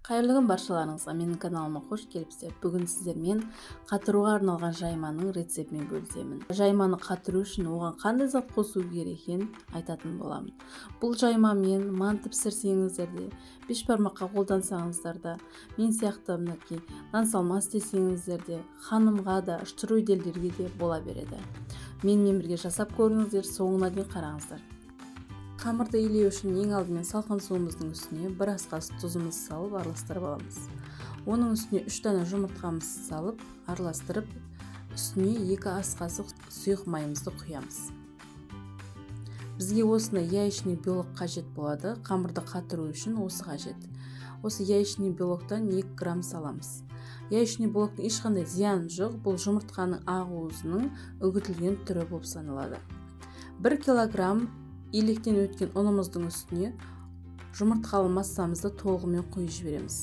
Қайырлы күн баршаларыңызға, менің каналыма қош келіпсіздер. Бүгін сіздермен қатыруға арналған жайманың рецептімен бөлісемін. Жайманы қатыру үшін оған қандай зат қосу керек екенін айтатын боламын. Бұл жаймамен манты пісірсеңіздер де, бешбармаққа қолдансаңыздар да, мен сияқты мінекей нан салма істесеңіздер де, ханымға да, штруйдельдерге де бола береді. Менімен бірге жасап көріңіздер, соңына дейін қараңыздар. Қамырды илеу үшін ең алдымен салқын суымыздың үстіне бір ас қасық тұзымызды салып араластырып аламыз. Оның үстіне 3 дана жұмыртқамызды салып араластырып, үстіне 2 ас қасық сұйық майымызды құямыз. Бізге осындай яичный белок қажет болады. Қамырды қатыру үшін осы қажет. Осы яичный белоктан 2 грамм саламыз. Яичный белоктың ешқандай зияны жоқ. Бұл жұмыртқаның ақуызының үгітілген түрі болып саналады. 1 килограмм илектен өткен ұнымыздың үстіне жұмыртқалы массамызды толығымен құйып жібереміз.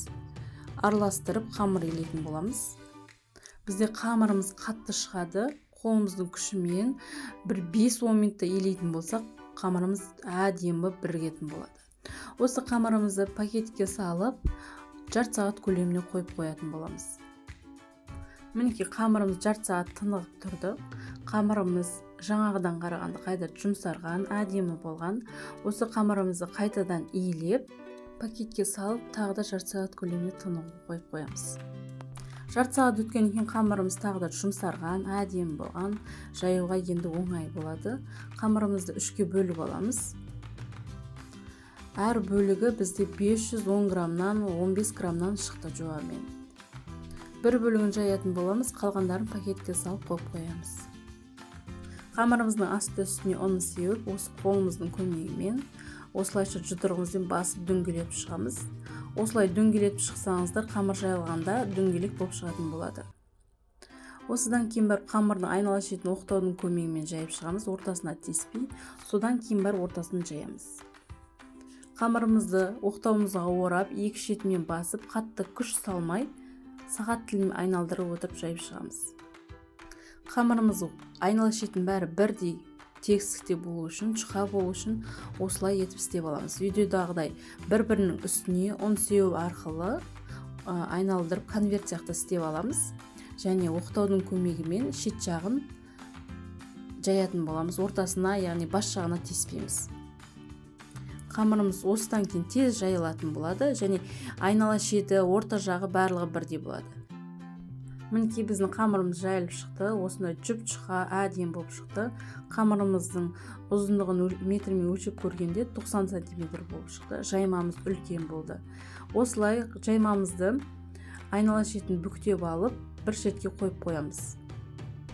Араластырып қамыр илейтін боламыз. Бізде қамырымыз қатты шығады. Қолымыздың күшімен бір 5-10 минутта илейтін болсақ, қамырымыз әдемі бірігетін болады. Осы қамырымызды пакетке салып, жарты сағат көлеміне қойып қоятын боламыз. Мінекей қамырымыз жарты сағат тынығып тұрды. Қамырымыз жаңағыдан қарағанда қайта жұмсарған, әдемі болған. Осы қамырымызды қайтадан иілеп, пакетке салып, тағы да жарты сағат көлеміне тынығуға қойып қоямыз. Жарты сағат өткеннен кейін қамырымыз тағы да жұмсарған, әдемі болған. Жаюға енді оңай болады. Қамырымызды 3-ке бөліп аламыз. Әр бөлігі бізде 510 граммнан 15 граммнан шықты жуамен. Бір бөлігін жаятын боламыз, қалғандарын пакетке салып қойып қоямыз. Қамырымыздың асты үстіне ұн сеуіп, осы қолымыздың көмегімен осылайша жұдырығымызбен басып дөңгелеп шығамыз. Осылай дөңгелеп шықсаңыздар, қамыр жайылғанда дөңгелек болып шығатын болады. Осыдан кейін бар қамырдың айнала шетін оқтаудың көмегімен жайып шығамыз, ортасына теспей, содан кейін бар ортасын жаямыз. Қамырымызды оқтауымызға орап, екі шетімен басып, қатты күш салмай, сағат тілімен айналдырып отырып жайып шығамыз. Қамырымыз айнала шетін бәрі бірдей тегістікте болу үшін, жұқа болу үшін осылай етіп істеп аламыз. Видеодағыдай бір-бірінің үстіне ұн сеу арқылы айналдырып конверт сияқты істеп аламыз. Және оқтаудың көмегімен шет жағын жаятын боламыз. Ортасына, яғни бас жағына теспейміз. Қамырымыз осыдан кейін тез жайылатын болады, және айнала шеті, орта жағы барлығы бірдей болады. Мінекей біздің қамырымыз жайылып шықты, осындай жұп-жұқа әдемі болып шықты. Қамырымыздың ұзындығын метрмен өлшеп көргенде 90 см болып шықты. Жаймамыз үлкен болды. Осылай жаймамызды айнала шетін бүктеп алып, бір шетке қойып қоямыз.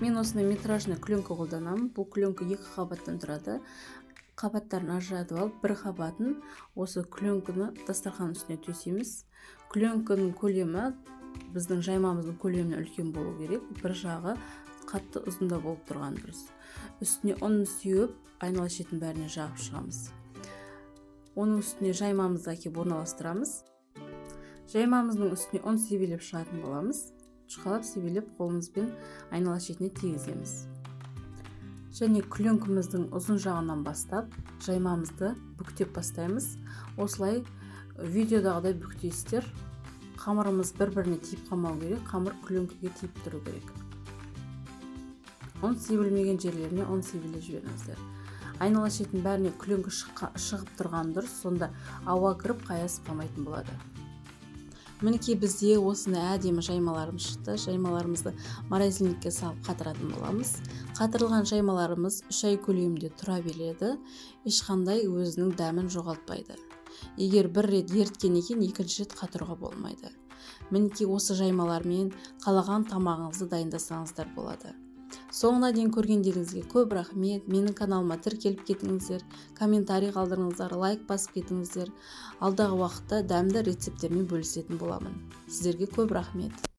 Мен осындай метражный клеенка қолданамын. Бұл клеенка 2 қабаттан тұрады. Қабаттарын ажыратып алып, бір қабатын осы клеенканы дастархан үстіне төсейміз. Клеенканың көлемі біздің жаймамыздың көлемінен үлкен болу керек. Бір жағы қатты ұзында болып тұрған дұрыс. Үстіне ұн сеуіп, айнала шетін бәріне жағып шығамыз. Оның үстіне жаймамызды әкеп орналастырамыз. Жаймамыздың үстіне ұн себелеп шығатын боламыз. Жұқалап себелеп қолымызбен айнала шетіне тигіземіз. Және клеенкамыздың ұзын жағынан бастап, жаймамызды бүктеп бастаймыз. Осылай видеодағыдай бүктейсіздер. Қамырымыз бір-біріне тиіп қалмау керек, қамыр клеенкаға тиіп тұру керек. Ұн себілмеген жерлеріне ұн себелеп жіберіңіздер. Айнала шетін бәріне клеенка шығып тұрған дұрыс, сонда ауа кіріп қаясып қалмайтын болады. Мінекей бізде осындай әдемі жаймаларымыз шықты. Жаймаларымызды морозильникке салып қатыратын боламыз. Қатырылған жаймаларымыз 3 ай көлемінде тұра береді, ешқандай өзінің дәмін жоғалтпайды. Егер бір рет ерткен екен, екінші рет қатыруға болмайды. Мінекей осы жаймалармен қалаған тамағыңызды дайындасаңыздар болады. Соңына дейін көргендеріңізге көп рахмет. Менің каналыма тіркеліп кетіңіздер, комментарий қалдырыңыздар, лайк басып кетіңіздер. Алдағы уақытта дәмді рецептермен бөлісетін боламын. Сіздерге көп рахмет.